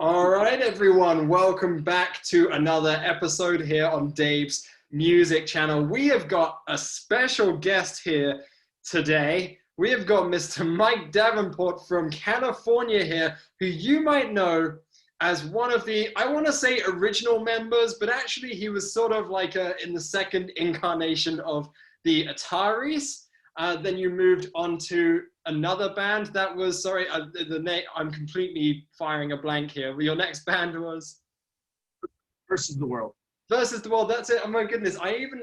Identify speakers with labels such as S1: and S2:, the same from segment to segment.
S1: All right, everyone, welcome back to another episode here on Dave's Music Channel. We have got a special guest here today. We have got Mr. Mike Davenport from California here, who you might know as one of the, I want to say original members, but actually he was sort of like in the second incarnation of the Ataris. Then you moved on to another band that was, sorry, the name, I'm completely firing a blank here. Your next band was?
S2: Versus the World.
S1: Versus the World, that's it. Oh my goodness. I even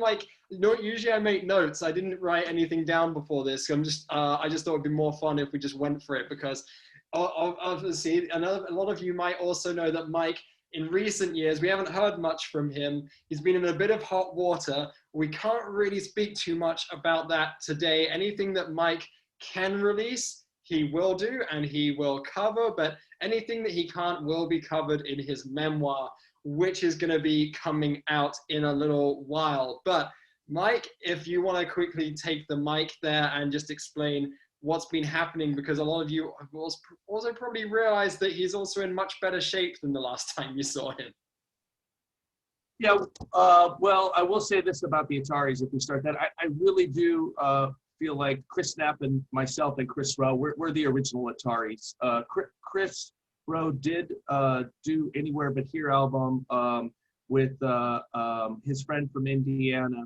S1: usually I make notes. I didn't write anything down before this. I just thought it'd be more fun if we just went for it, because obviously a lot of you might also know that Mike, in recent years, we haven't heard much from him. He's been in a bit of hot water. We can't really speak too much about that today. Anything that Mike can release, he will do and he will cover, but anything that he can't will be covered in his memoir, which is going to be coming out in a little while. But Mike, if you want to quickly take the mic there and just explain what's been happening, because a lot of you have also probably realized that he's also in much better shape than the last time you saw him.
S2: Yeah, well, I will say this about the Ataris, if we start that. I really do feel like Chris Knapp and myself and Kris Roe, we're the original Ataris. Kris Roe did do Anywhere But Here album with his friend from Indiana.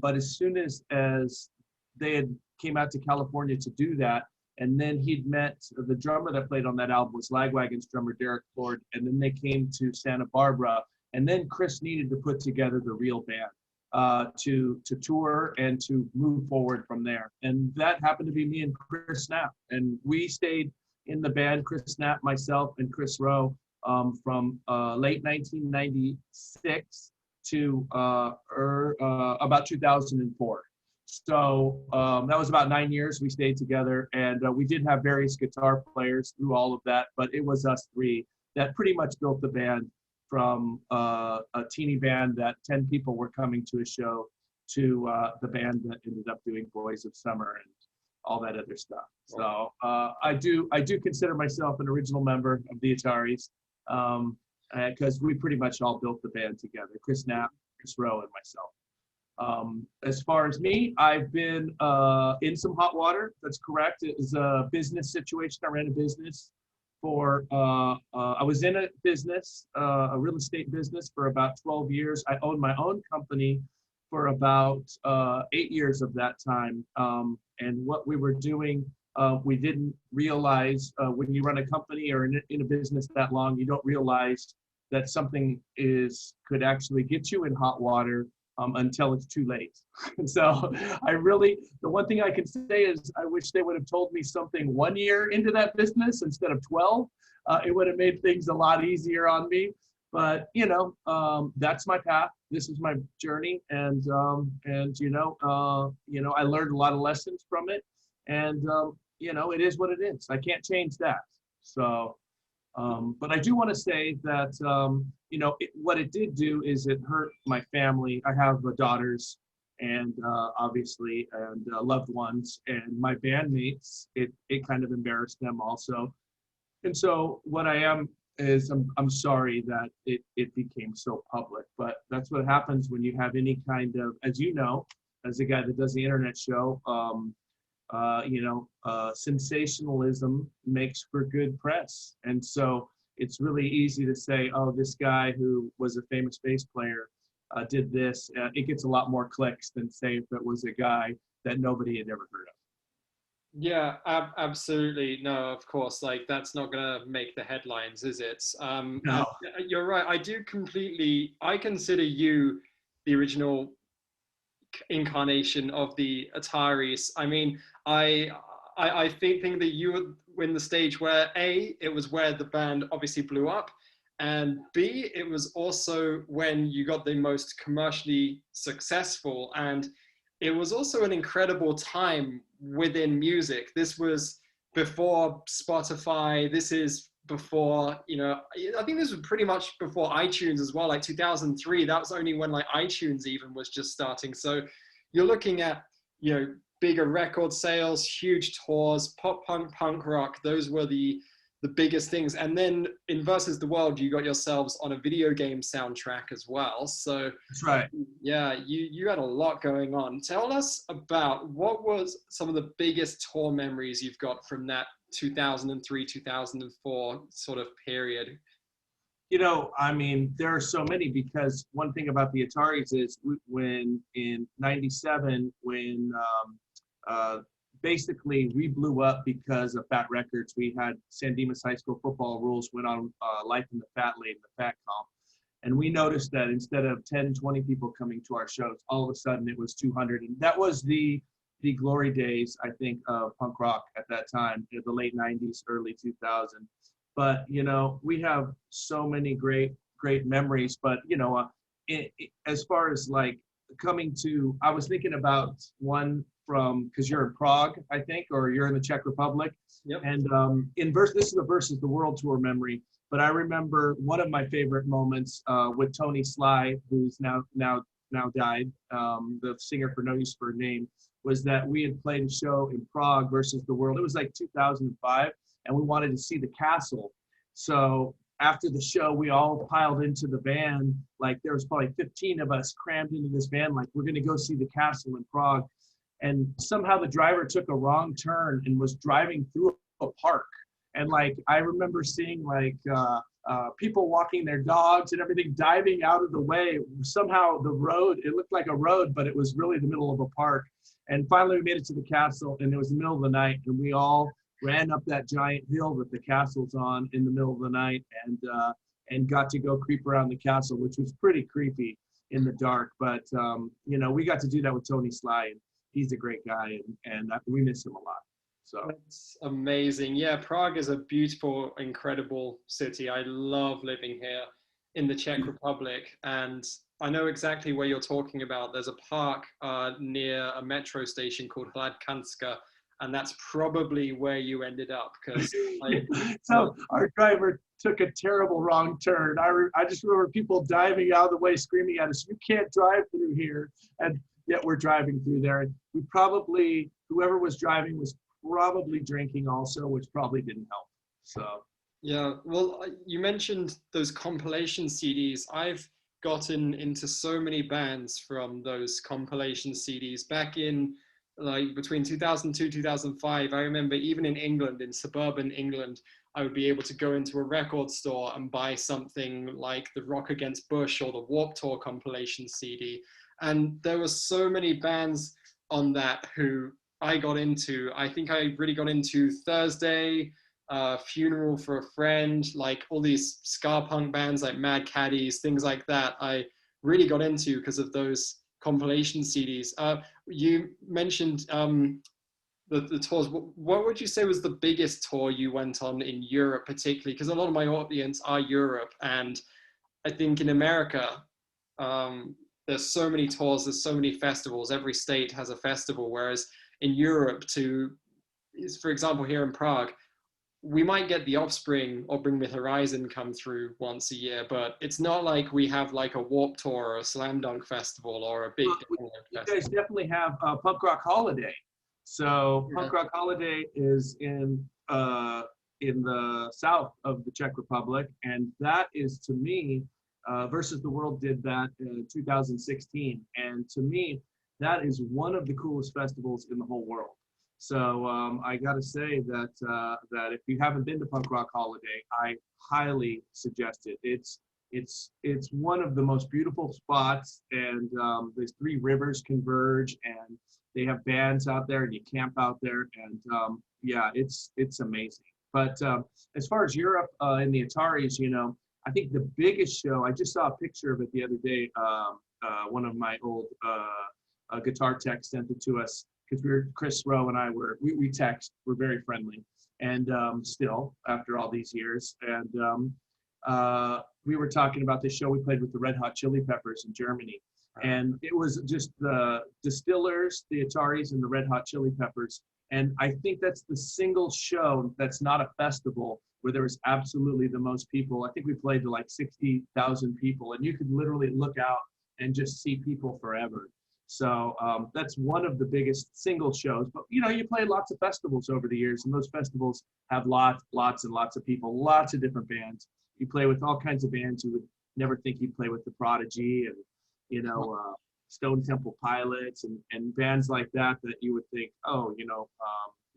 S2: But as soon as they had came out to California to do that, and then he'd met the drummer that played on that album was Lagwagon's drummer Derek Lord, and then they came to Santa Barbara, and then Chris needed to put together the real band to tour and to move forward from there. And that happened to be me and Chris Knapp, and we stayed in the band, Chris Knapp, myself, and Kris Roe, from late 1996 to about 2004. So that was about 9 years we stayed together, and we did have various guitar players through all of that, but it was us three that pretty much built the band from a teeny band that 10 people were coming to a show to the band that ended up doing Boys of Summer and all that other stuff. So I do consider myself an original member of the Ataris, because we pretty much all built the band together, Chris Knapp, Kris Roe, and myself. As far as me, I've been in some hot water. That's correct. It was a business situation. I ran a business for, I was in a business, a real estate business for about 12 years. I owned my own company for about 8 years of that time. And what we were doing, we didn't realize when you run a company or in a business that long, you don't realize that something could actually get you in hot water until it's too late. And so the one thing I can say is I wish they would have told me something 1 year into that business instead of 12. It would have made things a lot easier on me. But, that's my path. This is my journey. And I learned a lot of lessons from it. And, it is what it is. I can't change that. So, but I do want to say that, what it did do is it hurt my family. I have daughters and obviously, and loved ones, and my bandmates, it kind of embarrassed them also. And so what I am is I'm sorry that it became so public, but that's what happens when you have any kind of, as you know, as a guy that does the internet show, sensationalism makes for good press. And so it's really easy to say, oh, this guy who was a famous bass player did this. It gets a lot more clicks than say if it was a guy that nobody had ever heard of.
S1: Yeah, absolutely. No, of course, that's not going to make the headlines, is it?
S2: No.
S1: You're right. I consider you the original incarnation of the Ataris. I mean, I think that you were in the stage where A, it was where the band obviously blew up, and B, it was also when you got the most commercially successful, and it was also an incredible time within music. This was before Spotify. This is before, I think this was pretty much before iTunes as well, like 2003. That was only when iTunes even was just starting. So you're looking at, bigger record sales, huge tours, pop punk, punk rock. Those were the biggest things. And then in Versus the World, you got yourselves on a video game soundtrack as well. So
S2: That's right.
S1: yeah, you had a lot going on. Tell us about what was some of the biggest tour memories you've got from that 2003, 2004 sort of period.
S2: You know, I mean, there are so many, because one thing about the Ataris is when in '97, when basically we blew up because of Fat Records. We had San Dimas High School football rules, went on Life in the Fat Lane, the Fat Comp. And we noticed that instead of 10, 20 people coming to our shows, all of a sudden it was 200. And that was the glory days, I think, of punk rock at that time, in the late 90s, early 2000s. But, you know, we have so many great memories. But, you know, as far as like coming to, I was thinking about one from, because you're in Prague, I think, or you're in the Czech Republic.
S1: Yep.
S2: And this is the Versus the World tour memory. But I remember one of my favorite moments with Tony Sly, who's now died, the singer for No Use for a Name, was that we had played a show in Prague, Versus the World. It was like 2005, and we wanted to see the castle. So after the show, we all piled into the van. Like there was probably 15 of us crammed into this van, like we're gonna go see the castle in Prague. And somehow the driver took a wrong turn and was driving through a park. And like, I remember seeing like people walking their dogs and everything, diving out of the way. Somehow the road, it looked like a road, but it was really the middle of a park. And finally we made it to the castle, and it was the middle of the night, and we all ran up that giant hill that the castle's on in the middle of the night, and got to go creep around the castle, which was pretty creepy in the dark. But you know, we got to do that with Tony Sly, and he's a great guy, and we miss him a lot. So
S1: that's amazing. Yeah, Prague is a beautiful, incredible city. I love living here in the Czech Republic, and I know exactly where you're talking about. There's a park near a metro station called Hladkanska, and that's probably where you ended up, because
S2: so our driver took a terrible wrong turn. I just remember people diving out of the way, screaming at us, "You can't drive through here!" And yet we're driving through there. And we probably, whoever was driving was probably drinking also, which probably didn't help. So
S1: yeah, well, you mentioned those compilation CDs. I've gotten into so many bands from those compilation CDs back in like between 2002 2005. I remember even in England, in suburban England, I would be able to go into a record store and buy something like the Rock Against Bush or the Warped Tour compilation CD. And there were so many bands on that who I got into. I think I really got into Thursday, Funeral for a Friend, like all these ska punk bands like Mad Caddies, things like that. I really got into because of those compilation CDs. You mentioned the tours. What would you say was the biggest tour you went on in Europe, particularly? Because a lot of my audience are Europe, and I think in America, there's so many tours, there's so many festivals. Every state has a festival, whereas in Europe, for example, here in Prague, we might get The Offspring or Bring Me the Horizon come through once a year, but it's not like we have like a Warped Tour or a Slam Dunk Festival or a big
S2: you guys definitely have a Punk Rock Holiday. So Punk Rock Holiday is in the south of the Czech Republic, and that is, to me, Versus the World did that in 2016, and to me, that is one of the coolest festivals in the whole world. So I got to say that that if you haven't been to Punk Rock Holiday, I highly suggest it. It's one of the most beautiful spots, and there's three rivers converge, and they have bands out there, and you camp out there, and yeah, it's amazing. But as far as Europe and the Ataris, you know, I think the biggest show, I just saw a picture of it the other day. One of my old guitar techs sent it to us, because Kris Roe and I we text, we're very friendly, and still after all these years. And we were talking about this show we played with the Red Hot Chili Peppers in Germany, and it was just the Distillers, the Ataris, and the Red Hot Chili Peppers. And I think that's the single show that's not a festival where there was absolutely the most people. I think we played to like 60,000 people, and you could literally look out and just see people forever. So that's one of the biggest single shows. But you know, you play lots of festivals over the years, and those festivals have lots and lots of people, lots of different bands. You play with all kinds of bands you would never think you'd play with, the Prodigy and Stone Temple Pilots and bands like that you would think, oh,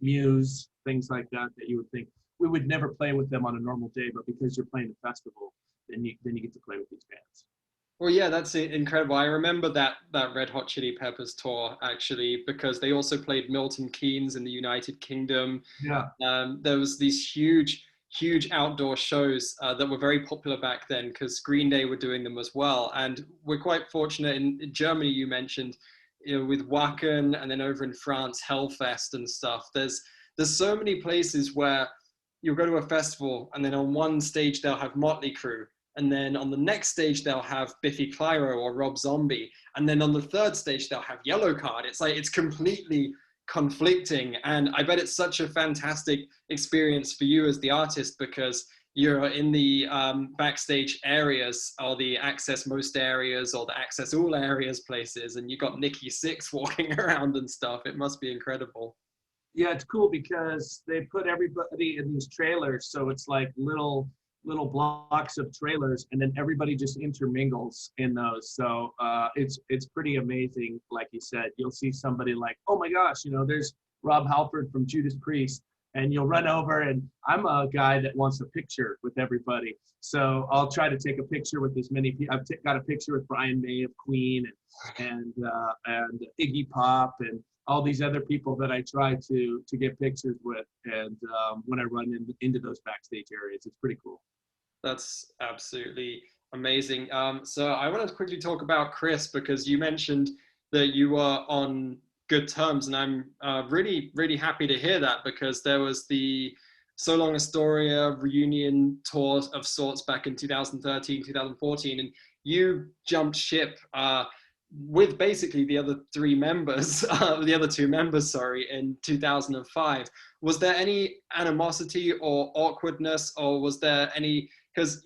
S2: Muse, things like that you would think we would never play with them on a normal day, but because you're playing a festival, then you get to play with these bands.
S1: Well, yeah, that's incredible. I remember that Red Hot Chili Peppers tour actually, because they also played Milton Keynes in the United Kingdom.
S2: Yeah.
S1: There was these huge outdoor shows that were very popular back then because Green Day were doing them as well. And we're quite fortunate in Germany, you mentioned, with Wacken, and then over in France, Hellfest and stuff. There's so many places where you'll go to a festival and then on one stage they'll have Motley Crue. And then on the next stage, they'll have Biffy Clyro or Rob Zombie. And then on the third stage, they'll have Yellow Card. It's like, it's completely conflicting. And I bet it's such a fantastic experience for you as the artist, because you're in the backstage areas, or the access most areas, or the access all areas places. And you got Nikki Sixx walking around and stuff. It must be incredible.
S2: Yeah, it's cool because they put everybody in these trailers. So it's like little blocks of trailers, and then everybody just intermingles in those. So it's pretty amazing. Like you said, you'll see somebody like, oh my gosh, there's Rob Halford from Judas Priest, and you'll run over, and I'm a guy that wants a picture with everybody. So I'll try to take a picture with as many people. I've got a picture with Brian May of Queen and Iggy Pop and all these other people that I try to get pictures with. And when I run into those backstage areas, it's pretty cool.
S1: That's absolutely amazing. So I want to quickly talk about Kris, because you mentioned that you were on good terms, and I'm really, really happy to hear that, because there was the So Long Astoria reunion tour of sorts back in 2013, 2014, and you jumped ship with basically the other two members, in 2005. Was there any animosity or awkwardness, or was there any, because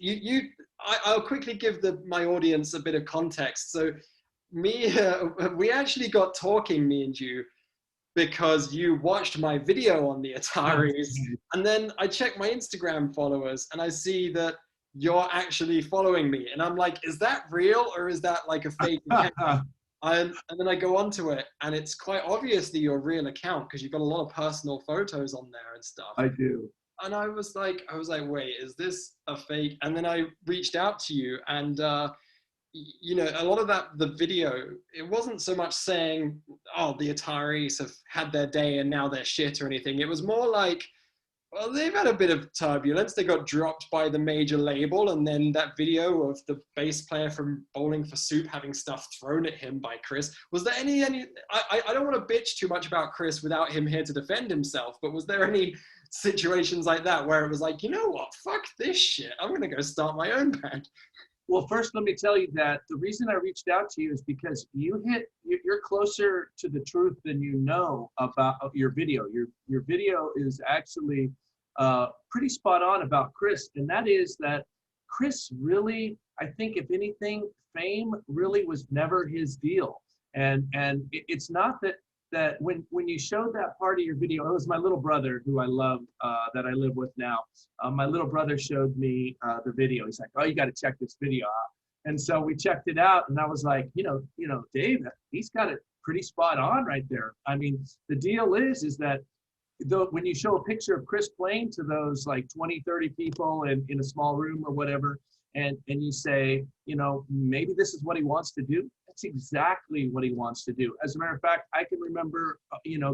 S1: I'll quickly give my audience a bit of context. So we actually got talking, me and you, because you watched my video on the Ataris, and then I checked my Instagram followers and I see that you're actually following me, and I'm like, is that real, or is that like a fake account? And then I go onto it, and it's quite obviously your real account, because you've got a lot of personal photos on there and stuff.
S2: I do.
S1: And I was like, wait, is this a fake? And then I reached out to you, and a lot of the video, it wasn't so much saying, oh, the Ataris have had their day and now they're shit or anything. It was more like, well, they've had a bit of turbulence. They got dropped by the major label, and then that video of the bass player from Bowling for Soup having stuff thrown at him by Kris. Was there any? I don't want to bitch too much about Kris without him here to defend himself, but was there any situations like that where it was like, you know what, fuck this shit, I'm gonna go start my own band?
S2: Well, first, let me tell you that the reason I reached out to you is because you're closer to the truth than you know about your video. Your video is actually pretty spot on about Kris, and that is that Kris really, I think, if anything, fame really was never his deal. And it's not that when you showed that part of your video, it was my little brother, who I love, that I live with now. My little brother showed me the video. He's like, oh, you got to check this video out. And so we checked it out, and I was like, Dave, he's got it pretty spot on right there. I mean, the deal is that when you show a picture of Kris playing to those like 20, 30 people in a small room or whatever, and you say, maybe this is what he wants to do, that's exactly what he wants to do. As a matter of fact, I can remember,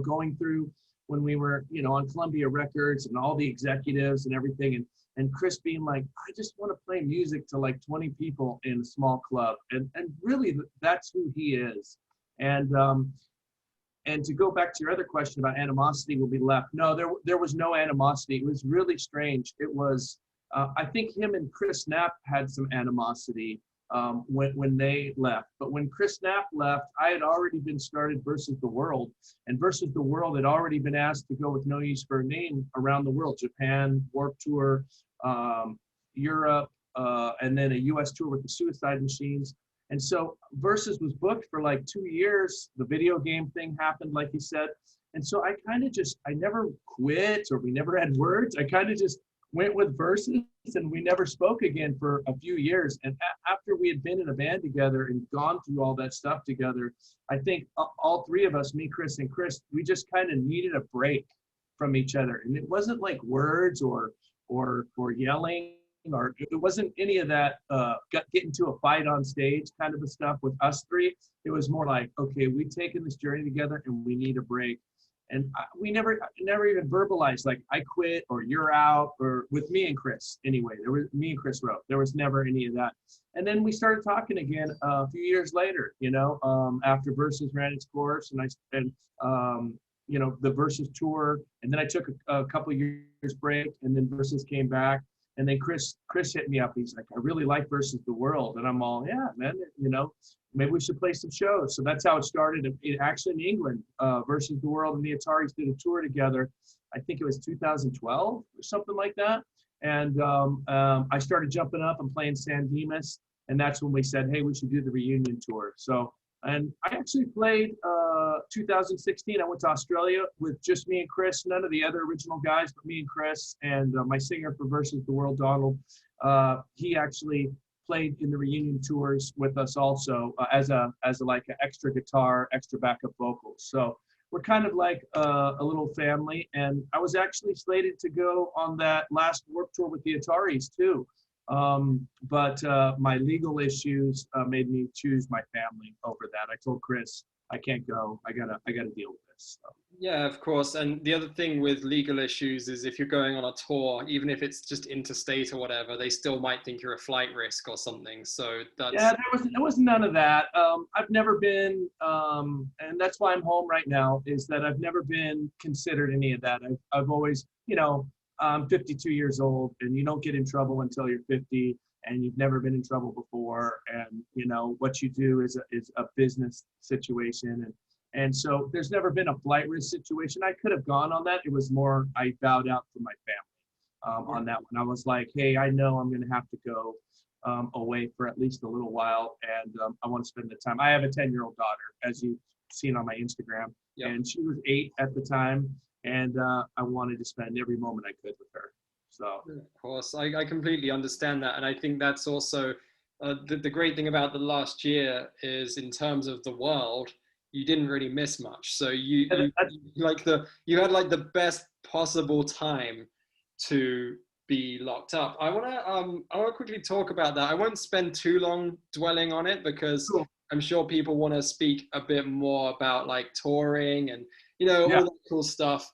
S2: going through when we were, on Columbia Records and all the executives and everything, and Kris being like, I just want to play music to like 20 people in a small club. And really, that's who he is. And to go back to your other question about animosity will be left. No, there was no animosity. It was really strange. It was, I think him and Chris Knapp had some animosity when they left. But when Chris Knapp left, I had already been started Versus the World. And Versus the World had already been asked to go with No Use for a Name around the world. Japan, Warped Tour, Europe, and then a US tour with the Suicide Machines. And so Versus was booked for like 2 years. The video game thing happened, like you said. And so I kind of just, I never quit or we never had words. I kind of just went with Versus and we never spoke again for a few years. And after we had been in a band together and gone through all that stuff together, I think all three of us, me, Kris, and Kris, we just kind of needed a break from each other. And it wasn't like words or yelling, or it wasn't any of that get into a fight on stage kind of a stuff with us three. It was more like, okay, we've taken this journey together and we need a break. And we never even verbalized like I quit or you're out, or with me and Kris anyway. There was me and Kris Roe. There was never any of that. And then we started talking again a few years later, after Versus ran its course, and the Versus tour, and then I took a couple years break, and then Versus came back. And then Kris hit me up. He's like, I really like Versus the World. And I'm all, yeah, man, maybe we should play some shows. So that's how it started. It actually in England, Versus the World and the Ataris did a tour together. I think it was 2012 or something like that. And I started jumping up and playing San Dimas. And that's when we said, hey, we should do the reunion tour. So, and I actually played 2016. I went to Australia with just me and Kris, none of the other original guys, but me and Kris, and my singer for Versus the World, Donald. He actually played in the reunion tours with us also as a like an extra guitar, extra backup vocals. So we're kind of like a little family. And I was actually slated to go on that last Warped Tour with the Ataris too. But my legal issues made me choose my family over that. I told Kris, I can't go. I gotta deal with this. So.
S1: Yeah, of course. And the other thing with legal issues is if you're going on a tour, even if it's just interstate or whatever, they still might think you're a flight risk or something. So that's...
S2: Yeah, there was none of that. I've never been, and that's why I'm home right now, is that I've never been considered any of that. I've always, I'm 52 years old, and you don't get in trouble until you're 50, and you've never been in trouble before. And, what you do is a business situation. And so there's never been a flight risk situation. I could have gone on that. It was more, I bowed out for my family on that one. I was like, hey, I know I'm going to have to go away for at least a little while. And I want to spend the time. I have a 10-year-old daughter, as you've seen on my Instagram. Yep. And she was 8 at the time. And I wanted to spend every moment I could with her. So,
S1: of course, I completely understand that. And I think that's also the great thing about the last year is, in terms of the world, you didn't really miss much. So you had like the best possible time to be locked up. I wanna quickly talk about that. I won't spend too long dwelling on it because cool. I'm sure people want to speak a bit more about like touring and all that cool stuff.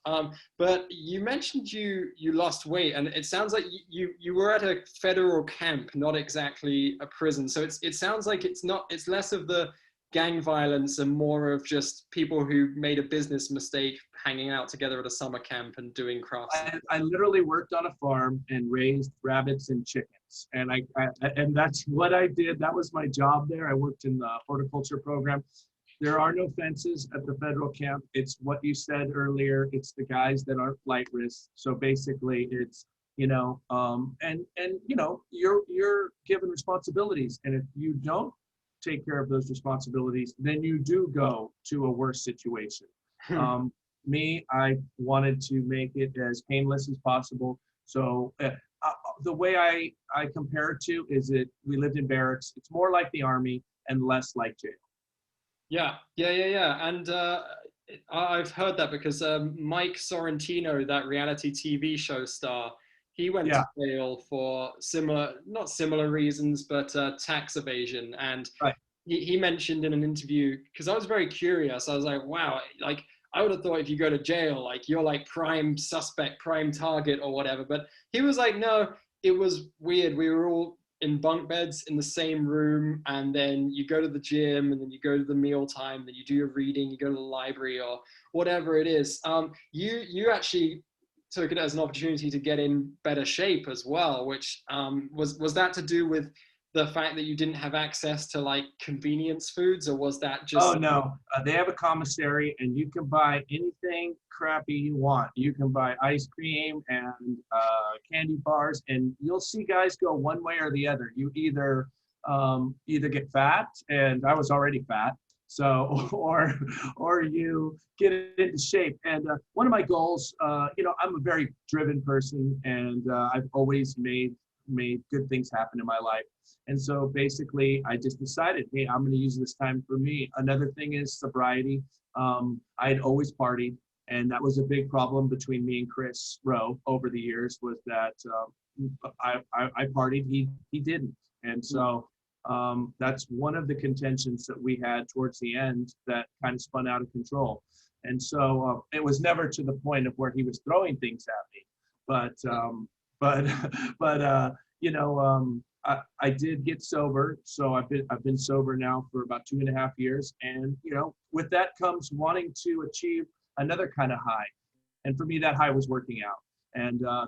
S1: But you mentioned you lost weight, and it sounds like you were at a federal camp, not exactly a prison. So it sounds like it's less of the gang violence and more of just people who made a business mistake hanging out together at a summer camp and doing crafts.
S2: I literally worked on a farm and raised rabbits and chickens, and and that's what I did. That was my job there. I worked in the horticulture program. There are no fences at the federal camp. It's what you said earlier. It's the guys that aren't flight risk. So basically, it's you're given responsibilities, and if you don't take care of those responsibilities, then you do go to a worse situation. Me, I wanted to make it as painless as possible. So the way I compare it to is that we lived in barracks. It's more like the Army and less like jail.
S1: Yeah. And I've heard that because Mike Sorrentino, that reality TV show star, he went to jail for not similar reasons, but tax evasion. And
S2: right.
S1: he mentioned in an interview, because I was very curious, I was like, wow, like I would have thought if you go to jail, like you're like prime suspect, prime target or whatever. But he was like, no, it was weird. We were all in bunk beds in the same room, and then you go to the gym, and then you go to the meal time, then you do your reading, you go to the library or whatever it is. You actually took it as an opportunity to get in better shape as well, which was that to do with the fact that you didn't have access to like convenience foods, or was that just...
S2: Oh no, they have a commissary and you can buy anything crappy you want. You can buy ice cream and candy bars, and you'll see guys go one way or the other. You either either get fat, and I was already fat, so or you get into shape. And one of my goals, I'm a very driven person, and I've always made good things happen in my life. And so basically, I just decided, hey, I'm going to use this time for me. Another thing is sobriety. I had always partied, and that was a big problem between me and Kris Roe over the years, was that I partied, he didn't. And so that's one of the contentions that we had towards the end that kind of spun out of control. And so it was never to the point of where he was throwing things at me, I did get sober. So I've been sober now for about 2.5 years. And, with that comes wanting to achieve another kind of high. And for me, that high was working out. And I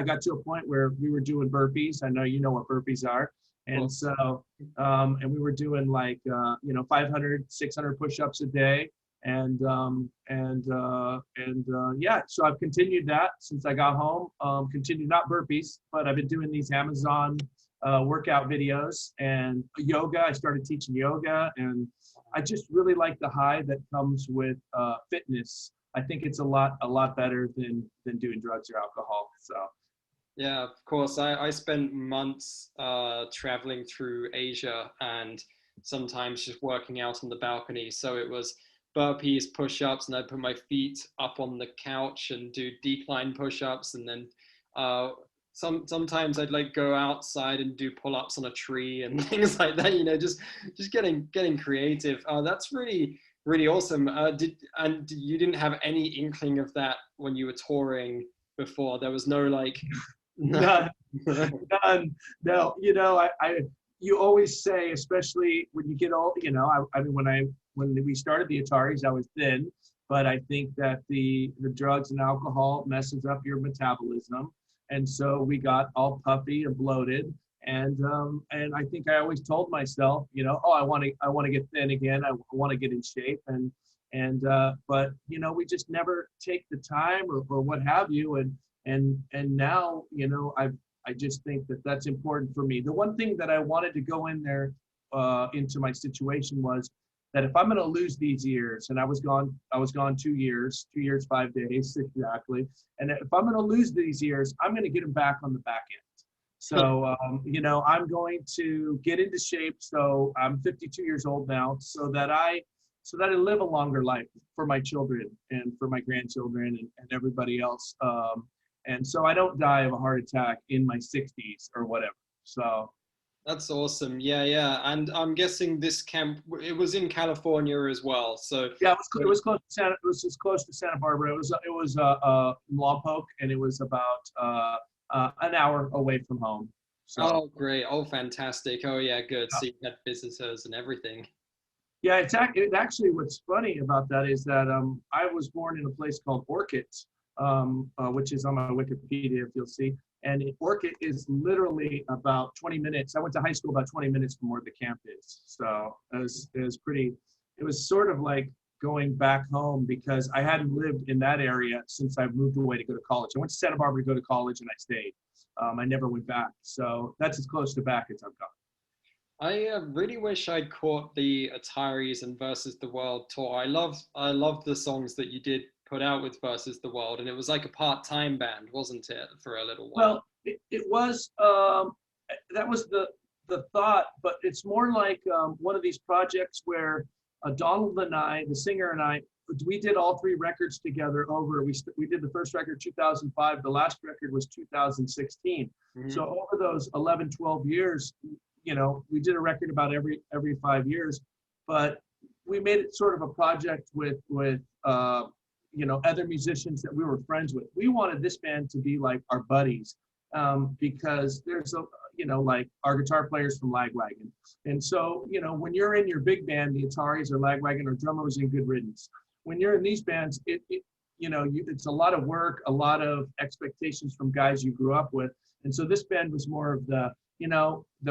S2: got to a point where we were doing burpees. I know you know what burpees are. And so, and we were doing 500, 600 push-ups a day. So I've continued that since I got home. Continued, not burpees, but I've been doing these Amazon workout videos and yoga. I started teaching yoga, and I just really like the high that comes with fitness. I think it's a lot better than doing drugs or alcohol. So.
S1: Yeah, of course. I spent months traveling through Asia and sometimes just working out on the balcony. So it was burpees, push-ups, and I'd put my feet up on the couch and do decline push-ups. And then sometimes I'd go outside and do pull-ups on a tree and things like that, just getting creative. That's really, really awesome. You didn't have any inkling of that when you were touring before? There was no
S2: None. No, you always say, especially when you get old, when we started the Ataris, I was thin, but I think that the drugs and alcohol messes up your metabolism. And so we got all puffy and bloated. And I think I always told myself, I want to get thin again. I want to get in shape. But we just never take the time or what have you. And now, I just think that that's important for me. The one thing that I wanted to go in there into my situation was that if I'm going to lose these years, and I was gone 2 years, 5 days exactly. And if I'm going to lose these years, I'm going to get them back on the back end. So, I'm going to get into shape. So I'm 52 years old now, so that I live a longer life for my children and for my grandchildren and everybody else. And so I don't die of a heart attack in my 60s or whatever. So
S1: that's awesome. Yeah. And I'm guessing this camp, it was in California as well. So
S2: yeah, it was close to it was just close to Santa Barbara. It was Lompoc, and it was about an hour away from home. So.
S1: Oh, great. Oh, fantastic. Oh, yeah, good. So you had visitors and everything.
S2: Yeah, it actually, what's funny about that is that I was born in a place called Orchid, which is on my Wikipedia, if you'll see. And Orchid is literally about 20 minutes. I went to high school about 20 minutes from where the camp is. So it was sort of like going back home, because I hadn't lived in that area since I moved away to go to college. I went to Santa Barbara to go to college, and I stayed. I never went back. So that's as close to back as I've gone.
S1: I really wish I'd caught the Ataris and Versus the World tour. I love the songs that you did put out with Versus the World, and it was like a part-time band, wasn't it, for a little while?
S2: Well, it was. That was the thought, but it's more like one of these projects where Donald and I, the singer, and I, we did all 3 records together we did the first record 2005, the last record was 2016. Mm-hmm. So over those 11, 12 years, we did a record about every 5 years, but we made it sort of a project with other musicians that we were friends with. We wanted this band to be like our buddies, because there's like our guitar players from Lagwagon. And so, when you're in your big band, the Ataris or Lagwagon, or drummer was in Good Riddance. When you're in these bands, it's a lot of work, a lot of expectations from guys you grew up with. And so this band was more of the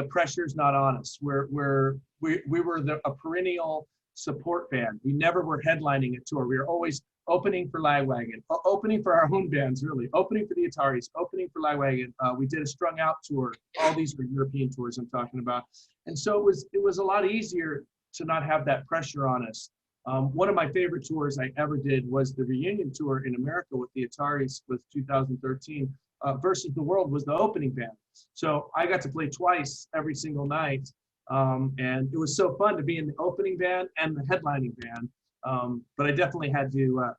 S2: pressure's not on us. We were a perennial support band. We never were headlining a tour. We were always opening for Lagwagon, opening for our own bands, really, opening for the Ataris, opening for Lagwagon. We did a Strung Out tour. All these were European tours I'm talking about. And so it was a lot easier to not have that pressure on us. One of my favorite tours I ever did was the reunion tour in America with the Ataris with 2013. Versus the World was the opening band. So I got to play twice every single night. And it was so fun to be in the opening band and the headlining band. But I definitely had to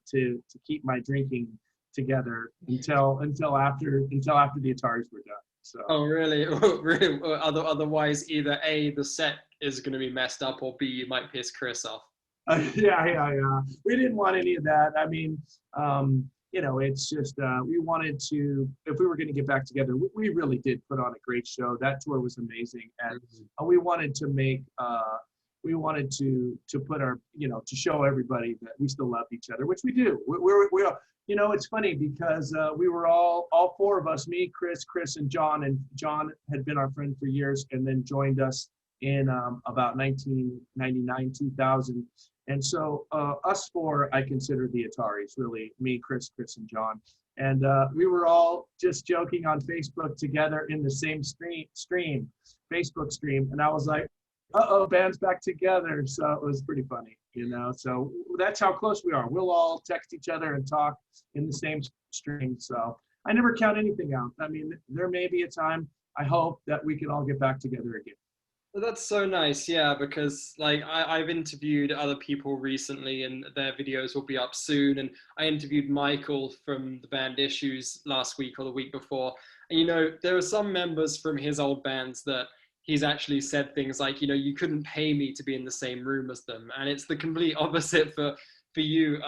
S2: keep my drinking together until after the Ataris were done. So.
S1: Oh, really? Really? Otherwise, either A, the set is going to be messed up, or B, you might piss Kris off.
S2: Yeah. We didn't want any of that. I mean, it's just we wanted to, if we were going to get back together, we really did put on a great show. That tour was amazing, and we wanted to make to put our, to show everybody that we still love each other, which we do. It's funny because we were all four of us, me, Kris, and John had been our friend for years, and then joined us in about 1999, 2000. And so us four, I consider the Ataris, really, me, Kris, and John. And we were all just joking on Facebook together in the same Facebook stream. And I was like, uh-oh, band's back together. So it was pretty funny, So that's how close we are. We'll all text each other and talk in the same stream. So I never count anything out. I mean, there may be a time, I hope, that we can all get back together again.
S1: Well, that's so nice, yeah, because like I've interviewed other people recently, and their videos will be up soon. And I interviewed Michael from the band Issues last week or the week before. And there are some members from his old bands that he's actually said things like, you couldn't pay me to be in the same room as them. And it's the complete opposite for you.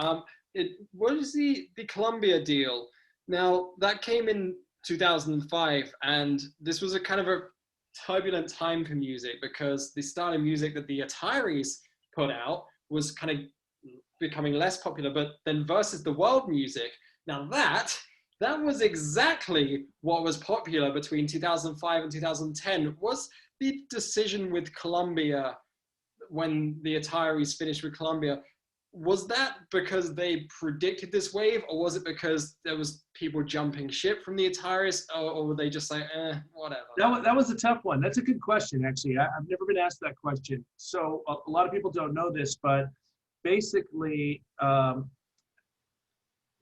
S1: What is the Columbia deal? Now, that came in 2005, and this was a kind of a turbulent time for music, because the style of music that the Ataris put out was kind of becoming less popular. But then Versus the World music, now that was exactly what was popular between 2005 and 2010. Was the decision with Columbia, when the Ataris finished with Columbia, was that because they predicted this wave, or was it because there was people jumping ship from the Ataris, or were they just like, whatever?
S2: That was a tough one. That's a good question, actually. I've never been asked that question. So a lot of people don't know this, but basically,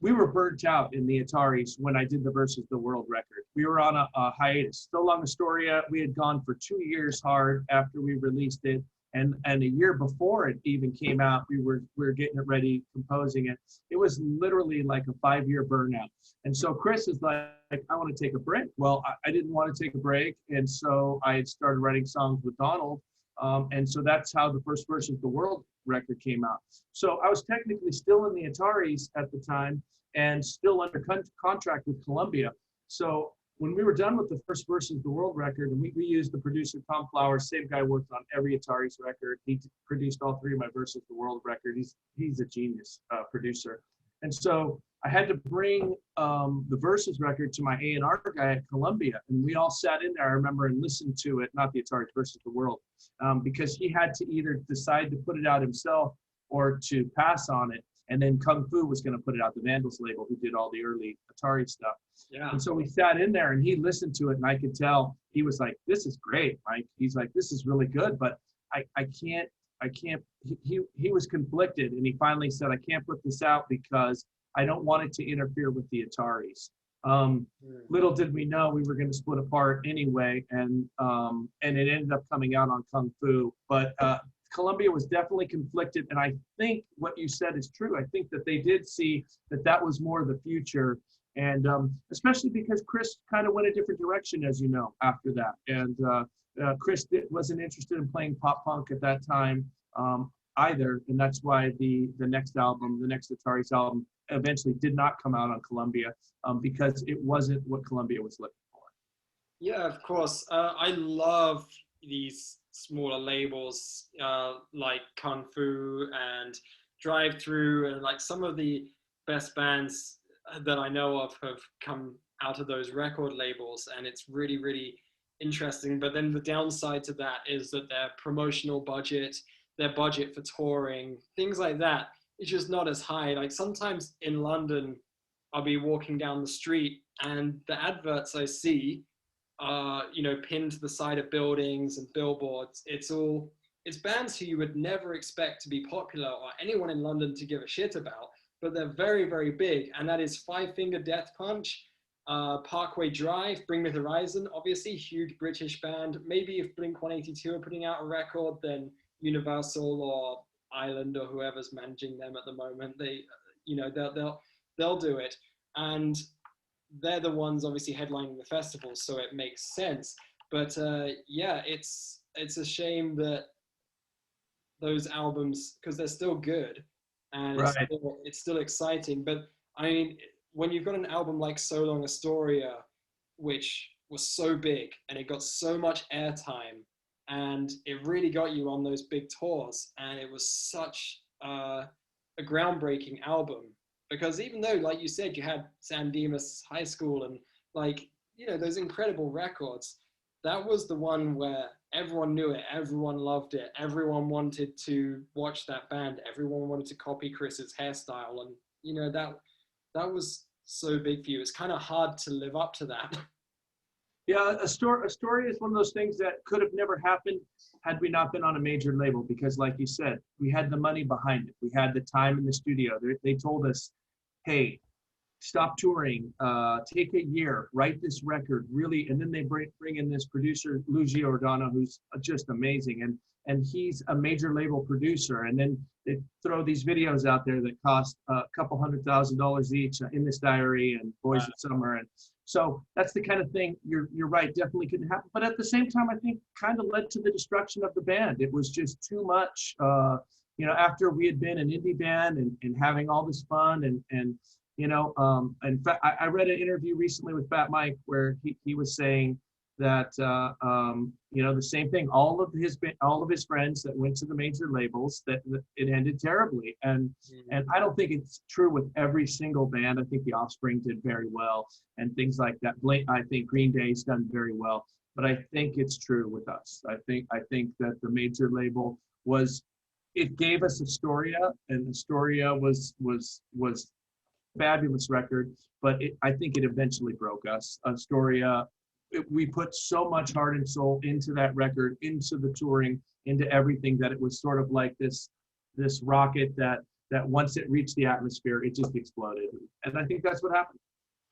S2: we were burnt out in the Ataris when I did the Versus the World record. We were on a hiatus. So Long Astoria, we had gone for 2 years hard after we released it. And a year before it even came out, we were getting it ready, composing it. It was literally like a 5-year burnout. And so Kris is like, I want to take a break. Well, I didn't want to take a break. And so I had started writing songs with Donald. And so that's how the first Versus the World record came out. So I was technically still in the Ataris at the time and still under contract with Columbia. So when we were done with the first Versus the World record, and we used the producer Tom Flowers, same guy worked on every Ataris record. He produced all 3 of my Versus the World record. He's a genius producer. And so I had to bring the Versus record to my A&R guy at Columbia, and we all sat in there, I remember, and listened to it, not the Ataris, Versus the World, because he had to either decide to put it out himself or to pass on it. And then Kung Fu was going to put it out, the Vandals label, who did all the early Atari stuff.
S1: Yeah.
S2: And so we sat in there, and he listened to it, and I could tell he was like, "This is great, Mike." He's like, "This is really good, but I can't." He was conflicted, and he finally said, "I can't put this out because I don't want it to interfere with the Ataris." Little did we know we were going to split apart anyway, and it ended up coming out on Kung Fu. But Columbia was definitely conflicted, and I think what you said is true. I think that they did see that was more the future, and especially because Kris kind of went a different direction, as you know, after that. And Kris wasn't interested in playing pop punk at that time either, and that's why the next album, the next Ataris album, eventually did not come out on Columbia because it wasn't what Columbia was looking for.
S1: Yeah, of course. I love these smaller labels like Kung Fu and Drive-thru, and like some of the best bands that I know of have come out of those record labels, and it's really, really interesting. But then the downside to that is that their promotional budget, their budget for touring, things like that it's just not as high. Like sometimes in London, I'll be walking down the street and the adverts I see are, you know, pinned to the side of buildings and billboards. It's bands who you would never expect to be popular or anyone in London to give a shit about, but they're very, very big. And that is Five Finger Death Punch, Parkway Drive, Bring Me the Horizon, obviously huge British band. Maybe if Blink-182 are putting out a record, then Universal or Island or whoever's managing them at the moment, they, you know, they'll do it. And they're the ones obviously headlining the festival, so it makes sense. But yeah, it's a shame that those albums, because they're still good and
S2: Right.
S1: it's still exciting. But I mean, when you've got an album like So Long Astoria, which was so big and it got so much airtime and it really got you on those big tours, and it was such a groundbreaking album, because even though, like you said, you had San Dimas High School and, like, you know, those incredible records, that was the one where everyone knew it, everyone loved it, everyone wanted to watch that band, everyone wanted to copy Kris's hairstyle, and you know, that was so big for you. It's kind of hard to live up to that.
S2: Yeah, a story is one of those things that could have never happened had we not been on a major label, because like you said, we had the money behind it. We had the time in the studio. They told us, hey, stop touring, take a year, write this record, really. And then they bring in this producer, Lou Giordano, who's just amazing. And he's a major label producer. And then they throw these videos out there that cost a couple $100,000 each, In This Diary and Boys of Summer. And so that's the kind of thing, you're right, definitely couldn't happen. But at the same time, I think kind of led to the destruction of the band. It was just too much, you know, after we had been an indie band and having all this fun and you know, in fact, I read an interview recently with Fat Mike where he was saying that, you know, the same thing. All of his friends that went to the major labels, that it ended terribly. And I don't think it's true with every single band. I think the Offspring did very well and things like that. I think Green Day's done very well, but I think it's true with us. I think that the major label it gave us Astoria, and Astoria was fabulous record, but I think it eventually broke us. Astoria, we put so much heart and soul into that record, into the touring, into everything, that it was sort of like this rocket that once it reached the atmosphere, it just exploded. And I think that's what happened.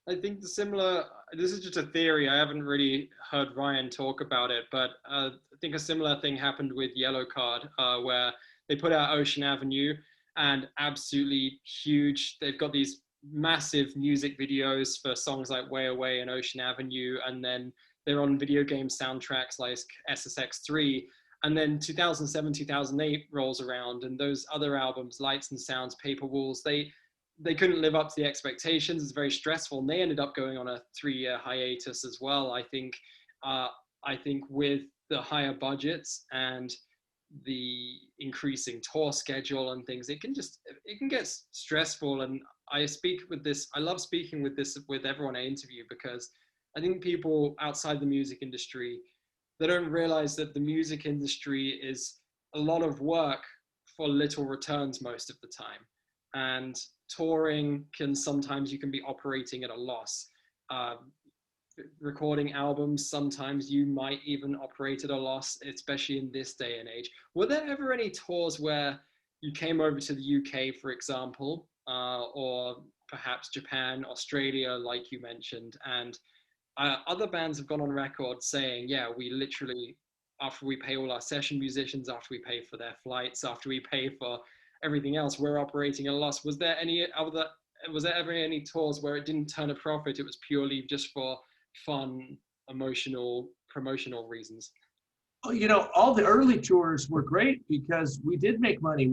S1: I think this is just a theory, I haven't really heard Ryan talk about it, but I think a similar thing happened with Yellow Card, where they put out Ocean Avenue, and absolutely huge. They've got these massive music videos for songs like Way Away and Ocean Avenue, and then they're on video game soundtracks like SSX3. And then 2007, 2008 rolls around, and those other albums, Lights and Sounds, Paper Walls, they couldn't live up to the expectations. It's very stressful, and they ended up going on a 3-year hiatus as well. I think with the higher budgets and the increasing tour schedule and things, it can get stressful. And I love speaking with everyone I interview, because I think people outside the music industry, they don't realize that the music industry is a lot of work for little returns most of the time. And touring sometimes you can be operating at a loss. Recording albums, sometimes you might even operate at a loss, especially in this day and age. Were there ever any tours where you came over to the UK, for example, or perhaps Japan, Australia, like you mentioned, and other bands have gone on record saying, yeah, we literally, after we pay all our session musicians, after we pay for their flights, after we pay for everything else, we're operating at a loss? Was there ever any tours where it didn't turn a profit, it was purely just for fun, emotional, promotional reasons?
S2: Oh, you know, all the early tours were great because we did make money.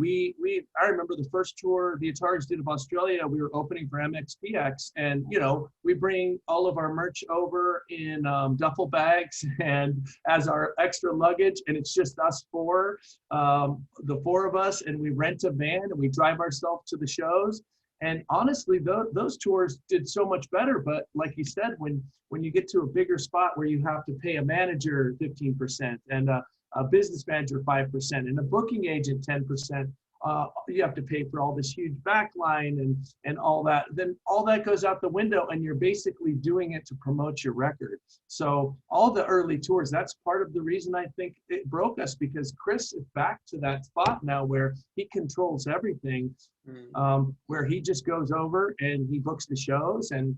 S2: I remember the first tour the Ataris did of Australia, we were opening for MXPX, and you know, we bring all of our merch over in duffel bags and as our extra luggage, and it's just us four, the four of us, and we rent a van and we drive ourselves to the shows. And honestly, those tours did so much better. But like you said, when you get to a bigger spot where you have to pay a manager 15% and a business manager 5% and a booking agent 10%, you have to pay for all this huge backline and all that. Then all that goes out the window, and you're basically doing it to promote your record. So all the early tours, that's part of the reason I think it broke us, because Kris is back to that spot now where he controls everything, where he just goes over and he books the shows, and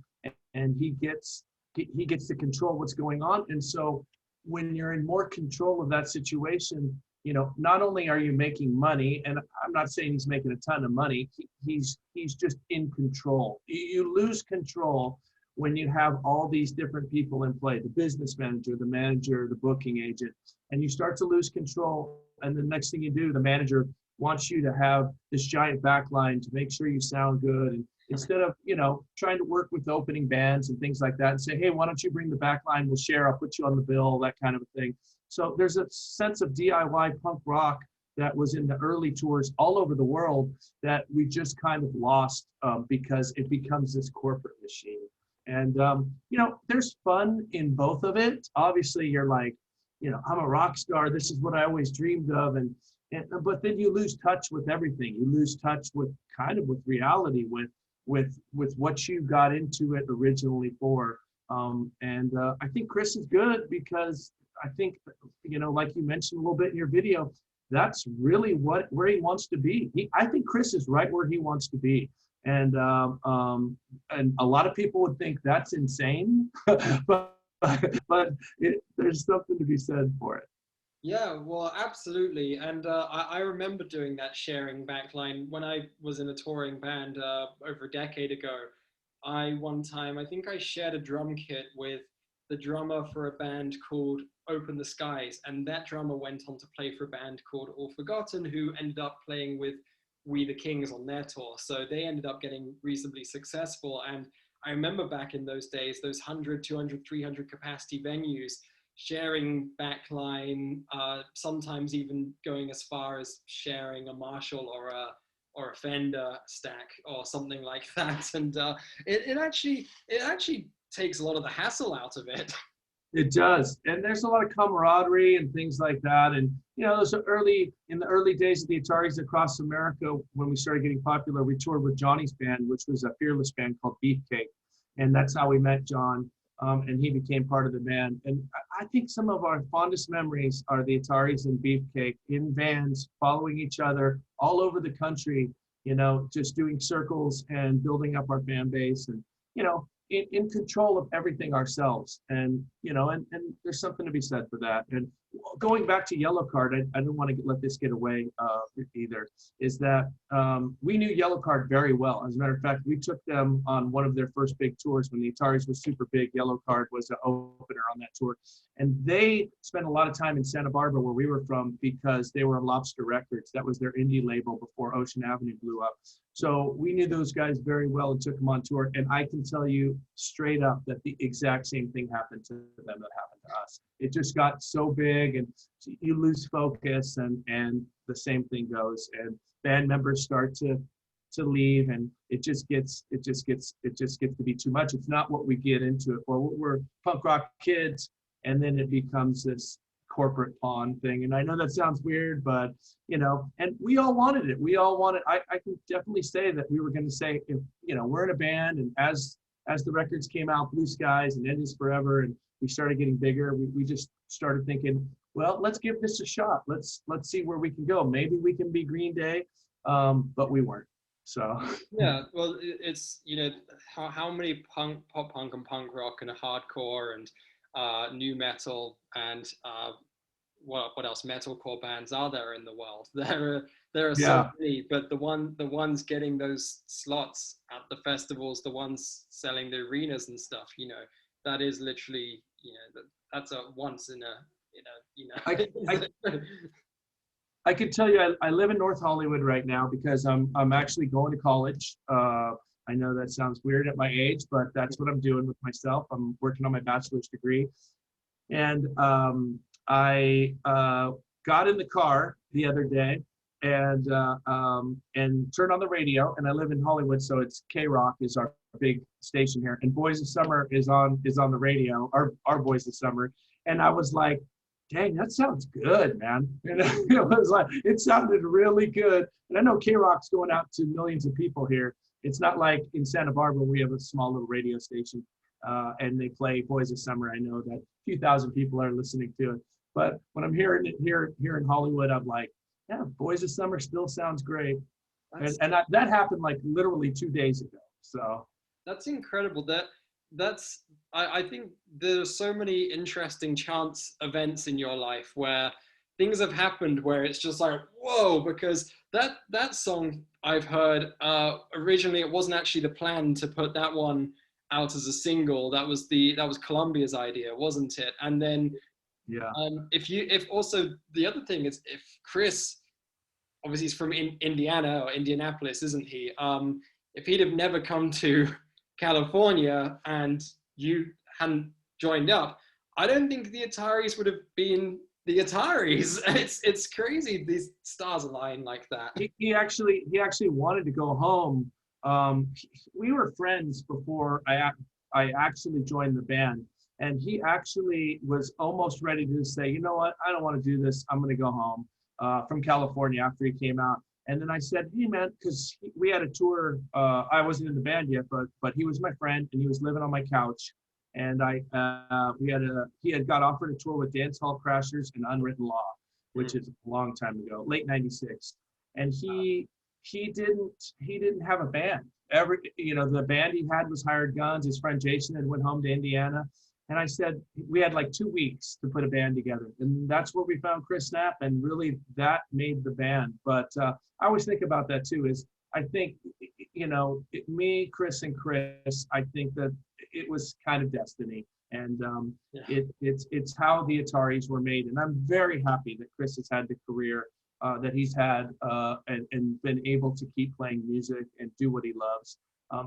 S2: he gets to control what's going on. And so when you're in more control of that situation, you know, not only are you making money, and I'm not saying he's making a ton of money, he's just in control. You lose control when you have all these different people in play, the business manager, the booking agent, and you start to lose control. And the next thing you do, the manager wants you to have this giant backline to make sure you sound good. And instead of, you know, trying to work with opening bands and things like that and say, hey, why don't you bring the backline, we'll share, I'll put you on the bill, that kind of a thing. So there's a sense of DIY punk rock that was in the early tours all over the world that we just kind of lost because it becomes this corporate machine. And, you know, there's fun in both of it. Obviously, you're like, you know, I'm a rock star. This is what I always dreamed of. But then you lose touch with everything. You lose touch with reality, with what you got into it originally for. I think Kris is good because I think, you know, like you mentioned a little bit in your video, that's really where he wants to be. I think Kris is right where he wants to be. And a lot of people would think that's insane, but there's something to be said for it.
S1: Yeah, well, absolutely. And I remember doing that sharing backline when I was in a touring band over a decade ago. One time, I think I shared a drum kit with the drummer for a band called Open the Skies. And that drummer went on to play for a band called All Forgotten, who ended up playing with We the Kings on their tour. So they ended up getting reasonably successful. And I remember back in those days, those 100, 200, 300 capacity venues, sharing backline, sometimes even going as far as sharing a Marshall or a Fender stack or something like that. And it actually takes a lot of the hassle out of it.
S2: It does. And there's a lot of camaraderie and things like that. And, you know, in the early days of the Ataris across America, when we started getting popular, we toured with Johnny's band, which was a fearless band called Beefcake. And that's how we met John. And he became part of the band. And I think some of our fondest memories are the Ataris and Beefcake in vans, following each other all over the country, you know, just doing circles and building up our fan base and, you know, in control of everything ourselves. And, you know, and there's something to be said for that. And going back to Yellow Card, I don't want to let this get away either, is that we knew Yellow Card very well. As a matter of fact, we took them on one of their first big tours when the Ataris was super big. Yellow Card was an opener on that tour. And they spent a lot of time in Santa Barbara, where we were from, because they were on Lobster Records. That was their indie label before Ocean Avenue blew up. So we knew those guys very well and took them on tour. And I can tell you straight up that the exact same thing happened to them that happened to us. It just got so big and you lose focus, and the same thing goes. And band members start to leave, and it just gets to be too much. It's not what we get into it for. We're punk rock kids, and then it becomes this corporate pawn thing. And I know that sounds weird, but, you know, and we all wanted it. I can definitely say that we were going to say, if, you know, we're in a band, and as the records came out, Blue Skies and End Is Forever, and we started getting bigger, we just started thinking, well, let's give this a shot. Let's see where we can go. Maybe we can be Green Day, but we weren't. So
S1: yeah, well, it's, you know, how many pop punk and punk rock and hardcore and new metal and what else, metalcore bands are there in the world? There are so many, but the ones getting those slots at the festivals, the ones selling the arenas and stuff, you know, that is literally, you know, that's a once in a, you know.
S2: I can tell you, I live in North Hollywood right now because I'm actually going to college. I know that sounds weird at my age, but that's what I'm doing with myself. I'm working on my bachelor's degree. And I got in the car the other day and turned on the radio, and I live in Hollywood, so it's K-Rock is our big station here, and Boys of Summer is on the radio, our Boys of Summer. And I was like, dang, that sounds good, man. And it was like, it sounded really good. And I know K-Rock's going out to millions of people here. It's not like in Santa Barbara, we have a small little radio station and they play Boys of Summer. I know that a few thousand people are listening to it. But when I'm hearing it here in Hollywood, I'm like, yeah, Boys of Summer still sounds great. That happened like literally 2 days ago. So
S1: that's incredible. I think there's so many interesting chance events in your life where things have happened where it's just like, whoa, because that song I've heard, originally it wasn't actually the plan to put that one out as a single. That was Columbia's idea, wasn't it? And then
S2: yeah.
S1: If also the other thing is, if Kris, obviously he's from Indiana or Indianapolis, isn't he? If he'd have never come to California and you hadn't joined up, I don't think the Ataris would have been the Ataris. It's crazy these stars align like that.
S2: He actually wanted to go home. We were friends before I actually joined the band, and he actually was almost ready to say, you know what, I don't want to do this. I'm going to go home from California after he came out. And then I said, hey man, because we had a tour. I wasn't in the band yet, but he was my friend and he was living on my couch. And he had got offered a tour with Dance Hall Crashers and Unwritten Law, which is a long time ago, late '96. And he didn't have a band. The band he had was Hired Guns. His friend Jason had went home to Indiana. And I said, we had like 2 weeks to put a band together. And that's where we found Chris Knapp, and really that made the band. But I always think about that too, is I think, me, Chris, and Chris, I think that it was kind of destiny. And it's how the Ataris were made. And I'm very happy that Chris has had the career that he's had and been able to keep playing music and do what he loves.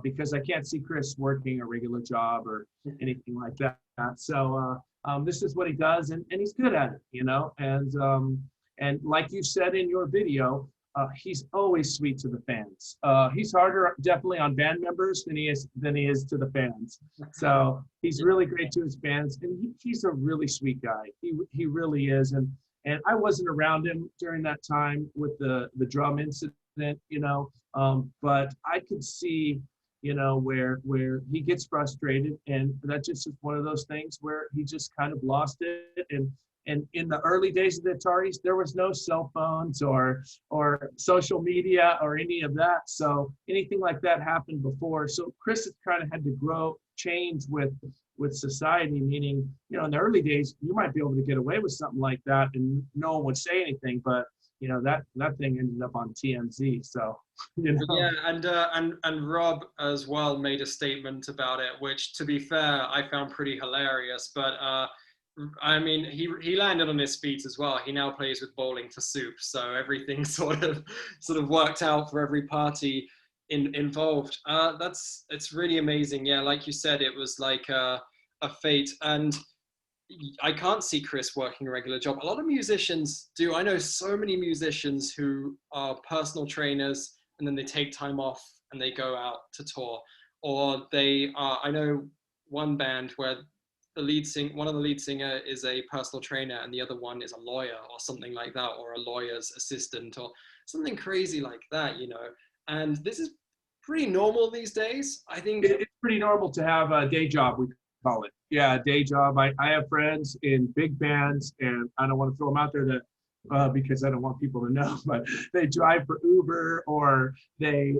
S2: Because I can't see Chris working a regular job or anything like that. So this is what he does, and he's good at it, and like you said in your video, he's always sweet to the fans. He's harder definitely on band members than he is to the fans. So he's really great to his fans, and he's a really sweet guy. He really is, and I wasn't around him during that time with the drum incident, but I could see where he gets frustrated, and that just is one of those things where he just kind of lost it. And in the early days of the Ataris, there was no cell phones or social media or any of that. So anything like that happened before. So Chris has kind of had to change with society, meaning, in the early days, you might be able to get away with something like that and no one would say anything, but that thing ended up on TMZ. So,
S1: Yeah, and Rob as well made a statement about it, which, to be fair, I found pretty hilarious. But I mean, he landed on his feet as well. He now plays with Bowling for Soup, so everything sort of worked out for every party involved. It's really amazing. Yeah, like you said, it was like a fate. And I can't see Chris working a regular job. A lot of musicians do. I know so many musicians who are personal trainers and then they take time off and they go out to tour. Or I know one band where one of the lead singer is a personal trainer and the other one is a lawyer or something like that, or a lawyer's assistant or something crazy like that, And this is pretty normal these days. I think
S2: it's pretty normal to have a day job, we call it. Yeah, day job. I have friends in big bands, and I don't want to throw them out there because I don't want people to know, but they drive for Uber, or I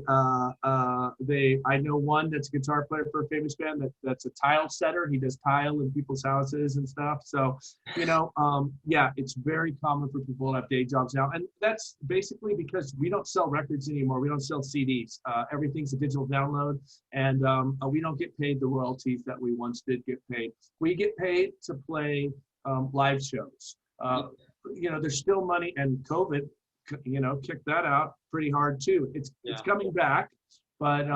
S2: know one that's a guitar player for a famous band that's a tile setter. He does tile in people's houses and stuff. So, it's very common for people to have day jobs now. And that's basically because we don't sell records anymore. We don't sell CDs. Everything's a digital download, and we don't get paid the royalties that we once did get paid. We get paid to play live shows. There's still money, and COVID, kicked that out pretty hard too. It's coming back, but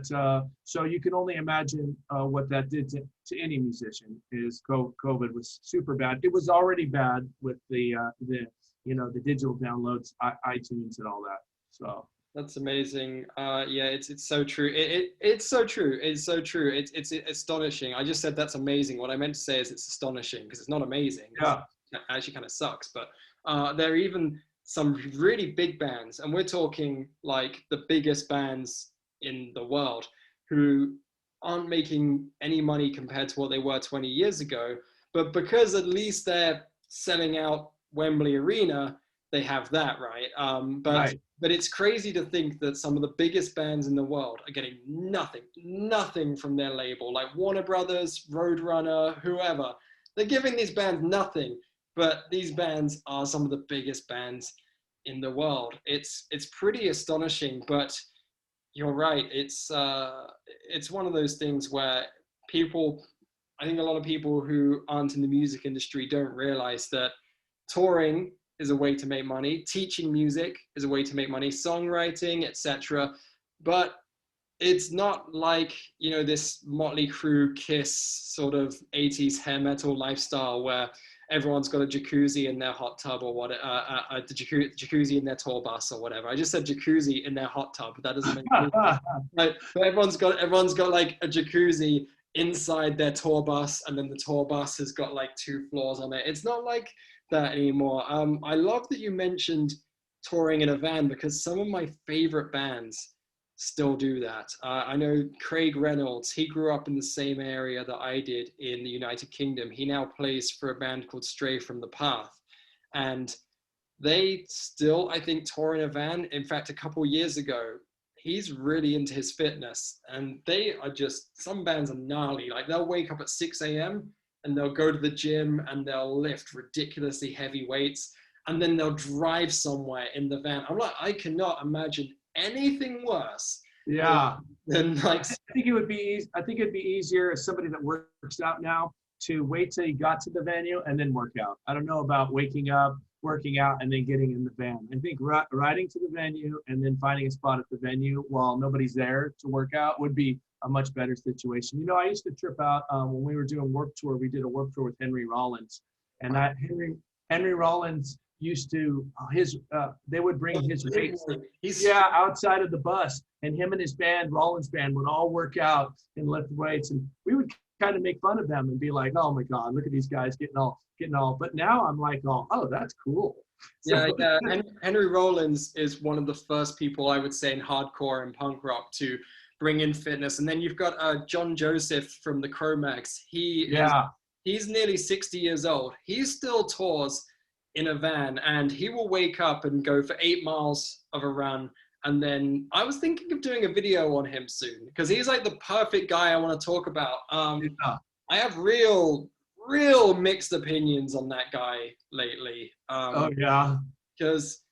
S2: so you can only imagine what that did to any musician. Is COVID was super bad. It was already bad with the digital downloads, iTunes, and all that. So
S1: that's amazing. It's so true. It's so true. It's so true. It's astonishing. I just said that's amazing. What I meant to say is it's astonishing, because it's not amazing.
S2: Yeah.
S1: actually kind of sucks. But there are even some really big bands, and we're talking like the biggest bands in the world who aren't making any money compared to what they were 20 years ago. But because at least they're selling out Wembley Arena, they have that, right? But it's crazy to think that some of the biggest bands in the world are getting nothing from their label, like Warner Brothers, Roadrunner, whoever. They're giving these bands nothing, but these bands are some of the biggest bands in the world. It's pretty astonishing, but you're right. It's one of those things where I think a lot of people who aren't in the music industry don't realize that touring is a way to make money, teaching music is a way to make money, songwriting, etc. But it's not like, this Motley Crue, Kiss sort of 80s hair metal lifestyle where everyone's got a jacuzzi in their hot tub or what, a jacuzzi in their tour bus or whatever. I just said jacuzzi in their hot tub, but that doesn't make sense. Right? But everyone's got like a jacuzzi inside their tour bus, and then the tour bus has got like 2 floors on it. It's not like that anymore. I love that you mentioned touring in a van, because some of my favorite bands still do that. I know Craig Reynolds, he grew up in the same area that I did in the United Kingdom. He now plays for a band called Stray from the Path. And they still, I think, tour in a van. In fact, a couple years ago, he's really into his fitness. And they are some bands are gnarly. Like they'll wake up at 6 a.m. and they'll go to the gym and they'll lift ridiculously heavy weights. And then they'll drive somewhere in the van. I'm like, I cannot imagine anything worse. Than like,
S2: I think it'd be easier as somebody that works out now to wait till you got to the venue and then work out. I don't know about waking up, working out, and then getting in the van. I think riding to the venue and then finding a spot at the venue while nobody's there to work out would be a much better situation. I used to trip out when we were doing Warped Tour. We did a Warped Tour with Henry Rollins, and that Henry Rollins used to they would bring his weights outside of the bus, and him and his band, Rollins band, would all work out and lift weights, and we would kind of make fun of them and be like, oh my god, look at these guys getting all. But now I'm like, oh, that's cool.
S1: So, Henry Rollins is one of the first people, I would say, in hardcore and punk rock to bring in fitness. And then you've got John Joseph from the Cro-Mags. He's nearly 60 years old. He still tours in a van, and he will wake up and go for 8 miles of a run. And then I was thinking of doing a video on him soon, because he's like the perfect guy I want to talk about. I have real mixed opinions on that guy lately. Because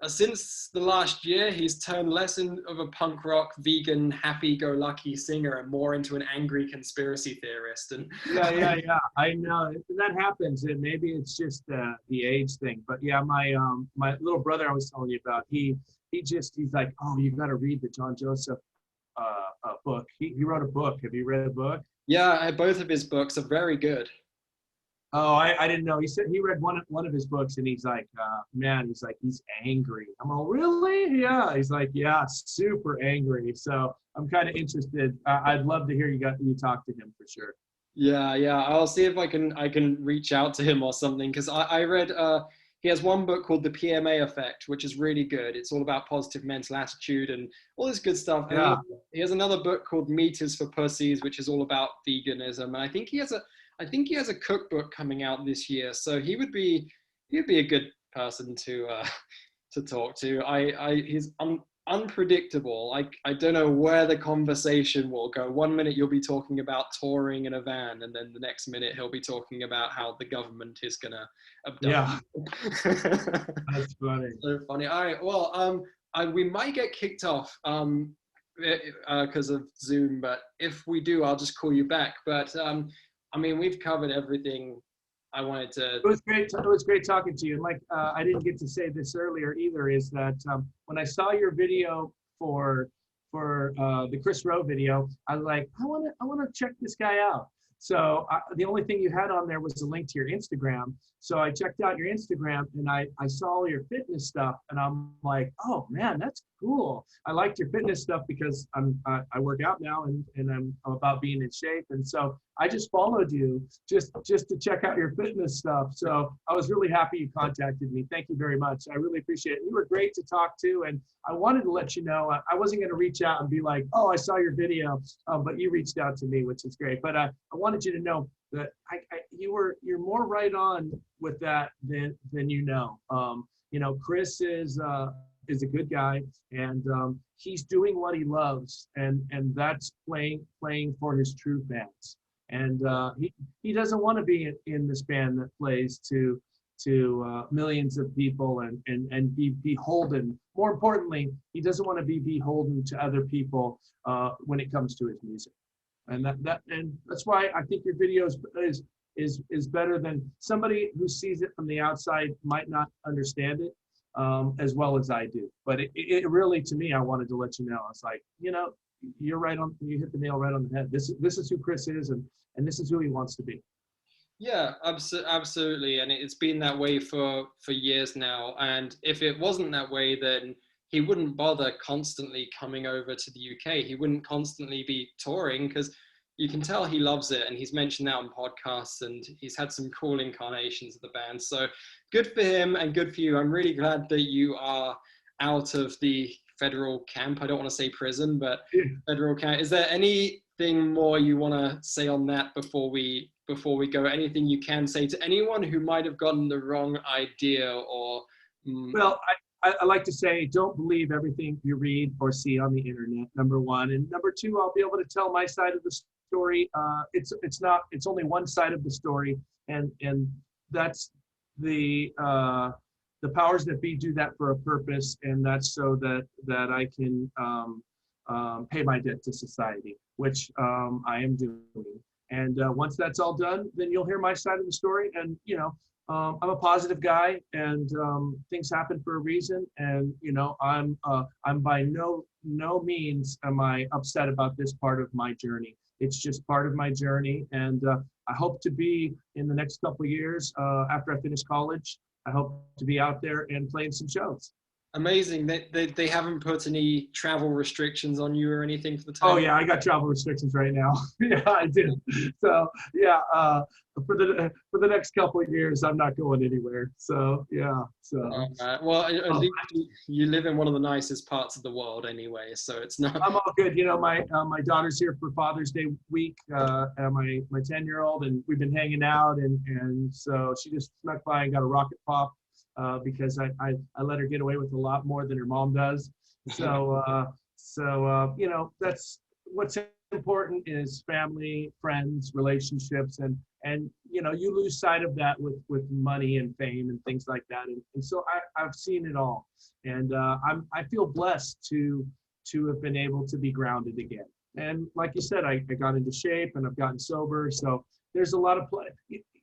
S1: since the last year, he's turned less of a punk rock, vegan, happy-go-lucky singer and more into an angry conspiracy theorist. And
S2: I know that happens, and maybe it's just the age thing. But yeah, my little brother I was telling you about, he's like, oh, you've got to read the John Joseph book. He wrote a book. Have you read the book?
S1: Yeah, both of his books are very good.
S2: Oh, I didn't know. He said he read one of his books, and he's like, he's angry. I'm all, really? Yeah. He's like, yeah, super angry. So I'm kind of interested. I'd love to hear you talk to him for sure.
S1: Yeah. I'll see if I can reach out to him or something, because I read he has one book called The PMA Effect, which is really good. It's all about positive mental attitude and all this good stuff.
S2: Yeah.
S1: He has another book called Meat is for Pussies, which is all about veganism. And I think he has a cookbook coming out this year. So he'd be a good person to talk to. He's unpredictable. I don't know where the conversation will go. One minute you'll be talking about touring in a van, and then the next minute he'll be talking about how the government is gonna abduct.
S2: Yeah, that's funny.
S1: So funny. All right. Well, we might get kicked off because of Zoom, but if we do, I'll just call you back. But we've covered everything I wanted to.
S2: It was great talking to you. And like I didn't get to say this earlier either, is that when I saw your video for the Kris Roe video, I was like, I want to check this guy out. So the only thing you had on there was a link to your Instagram. So I checked out your Instagram, and I saw all your fitness stuff, and I'm like, oh man, that's cool. I liked your fitness stuff because I work out now, and I'm about being in shape. And so I just followed you just to check out your fitness stuff. So I was really happy you contacted me. Thank you very much. I really appreciate it. You were great to talk to, and I wanted to let you know I wasn't going to reach out and be like, oh, I saw your video, but you reached out to me, which is great. But I wanted you to know that you're more right on with that than you know. Kris is a good guy, and he's doing what he loves, and that's playing for his true fans. And he doesn't want to be in this band that plays to millions of people and be beholden. More importantly, he doesn't want to be beholden to other people when it comes to his music. And that's why I think your video is better than somebody who sees it from the outside might not understand it as well as I do. But it really, to me, I wanted to let you know. I was like, you're right on. You hit the nail right on the head. This is who Kris is, and this is who he wants to be.
S1: Yeah, absolutely. And it's been that way for years now. And if it wasn't that way, then he wouldn't bother constantly coming over to the UK. He wouldn't constantly be touring, because you can tell he loves it. And he's mentioned that on podcasts, and he's had some cool incarnations of the band. So good for him and good for you. I'm really glad that you are out of the federal camp. I don't want to say prison, but federal camp. Is there anything more you want to say on that before we go? Anything you can say to anyone who might have gotten the wrong idea or?
S2: Well, I like to say, don't believe everything you read or see on the internet, number one. And number two, I'll be able to tell my side of the story. It's only one side of the story. And that's the powers that be do that for a purpose. And that's so that I can pay my debt to society, which I am doing. And once that's all done, then you'll hear my side of the story. And, I'm a positive guy, and things happen for a reason. And, I'm by no means am I upset about this part of my journey. It's just part of my journey. And I hope to be, in the next couple of years, after I finish college, I hope to be out there and playing some shows.
S1: Amazing. They haven't put any travel restrictions on you or anything for the time?
S2: Oh yeah, I got travel restrictions right now. Yeah, I do. So yeah, for the next couple of years, I'm not going anywhere. So yeah. So.
S1: Well, at least you live in one of the nicest parts of the world, anyway. So it's not.
S2: I'm all good. My daughter's here for Father's Day week. My 10-year-old, and we've been hanging out, and so she just snuck by and got a rocket pop. Because I let her get away with a lot more than her mom does. So that's what's important, is family, friends, relationships, and you lose sight of that with money and fame and things like that. And so I've seen it all, and I feel blessed to have been able to be grounded again. And like you said, I got into shape, and I've gotten sober. So there's a lot of play.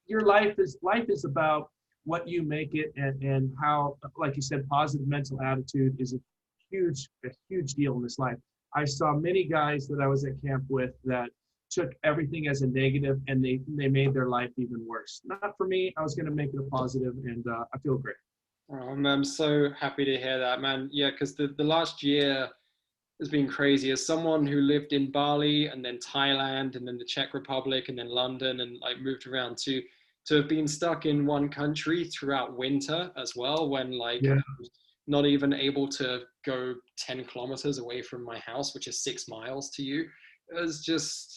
S2: Your life is about what you make it, and how, like you said, positive mental attitude is a huge deal in this life. I saw many guys that I was at camp with that took everything as a negative, and they made their life even worse. Not for me. I was going to make it a positive, and I feel great.
S1: I'm so happy to hear that, man. Yeah, because the last year has been crazy. As someone who lived in Bali, and then Thailand, and then the Czech Republic, and then London, and moved around to have been stuck in one country throughout winter as well, when I was not even able to go 10 kilometers away from my house, which is 6 miles to you. It was just,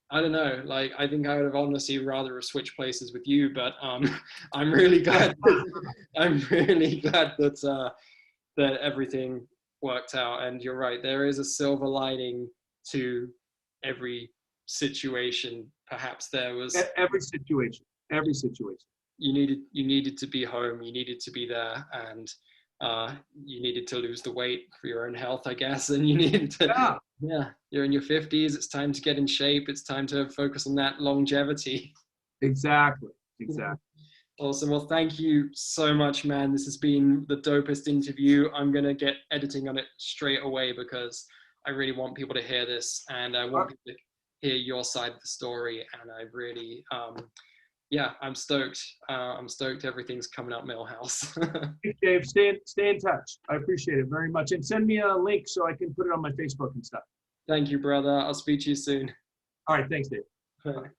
S1: I don't know, I think I would have honestly rather have switched places with you, but I'm really glad that everything worked out. And you're right, there is a silver lining to every situation. Perhaps there was
S2: every situation.
S1: You needed to be home, you needed to be there, and you needed to lose the weight for your own health, I guess. And you needed to, you're in your 50s, it's time to get in shape, it's time to focus on that longevity.
S2: Exactly.
S1: Awesome. Well, thank you so much, man. This has been the dopest interview. I'm going to get editing on it straight away, because I really want people to hear this, and I want people to hear your side of the story. And I really, I'm stoked. I'm stoked everything's coming out Millhouse.
S2: Dave, stay in touch. I appreciate it very much. And send me a link so I can put it on my Facebook and stuff.
S1: Thank you, brother. I'll speak to you soon.
S2: All right. Thanks, Dave.
S1: Bye.